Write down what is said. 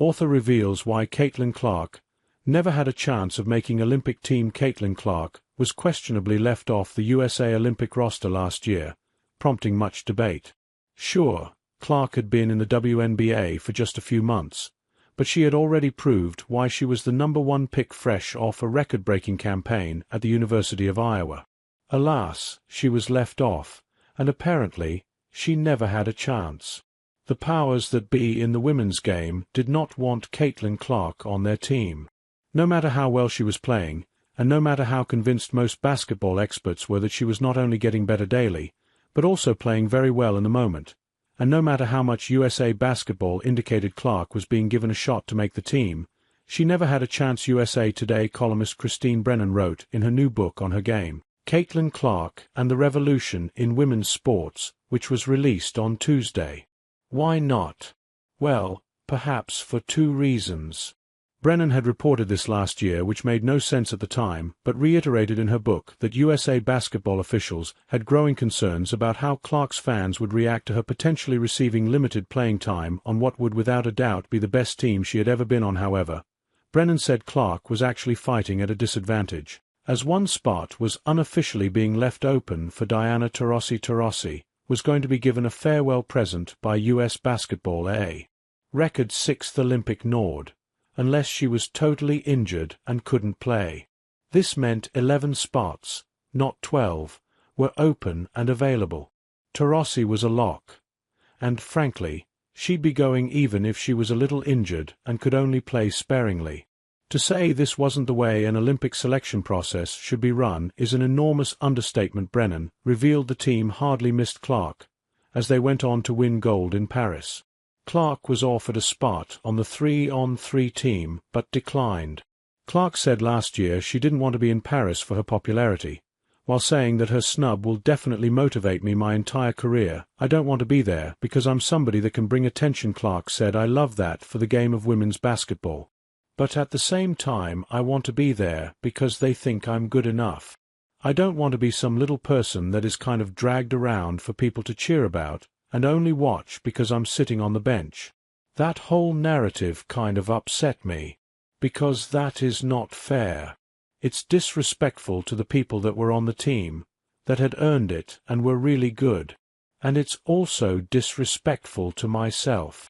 Author reveals why Caitlin Clark never had a chance of making Olympic team. Caitlin Clark was questionably left off the USA Olympic roster last year, prompting much debate. Sure, Clark had been in the WNBA for just a few months, but she had already proved why she was the #1 pick fresh off a record-breaking campaign at the University of Iowa. Alas, she was left off, and apparently, she never had a chance. The powers that be in the women's game did not want Caitlin Clark on their team. No matter how well she was playing, and no matter how convinced most basketball experts were that she was not only getting better daily, but also playing very well in the moment, and no matter how much USA Basketball indicated Clark was being given a shot to make the team, she never had a chance. USA Today columnist Christine Brennan wrote in her new book on her game, Caitlin Clark and the Revolution in Women's Sports, which was released on Tuesday. Why not? Well, perhaps for two reasons. Brennan had reported this last year, which made no sense at the time, but reiterated in her book that USA Basketball officials had growing concerns about how Clark's fans would react to her potentially receiving limited playing time on what would without a doubt be the best team she had ever been on. However, Brennan said Clark was actually fighting at a disadvantage, as one spot was unofficially being left open for Diana Taurasi. Taurasi was going to be given a farewell present by US Basketball a record 6th Olympic nord, unless she was totally injured and couldn't play. This meant 11 spots, not 12, were open and available. Taurasi was a lock. And frankly, she'd be going even if she was a little injured and could only play sparingly. To say this wasn't the way an Olympic selection process should be run is an enormous understatement. Brennan revealed the team hardly missed Clark as they went on to win gold in Paris. Clark was offered a spot on the 3-on-3 team but declined. Clark said last year she didn't want to be in Paris for her popularity, while saying that her snub will definitely motivate me my entire career. I don't want to be there because I'm somebody that can bring attention. Clark said, I love that for the game of women's basketball. But at the same time I want to be there because they think I'm good enough. I don't want to be some little person that is kind of dragged around for people to cheer about and only watch because I'm sitting on the bench. That whole narrative kind of upset me, because that is not fair. It's disrespectful to the people that were on the team, that had earned it and were really good. And it's also disrespectful to myself.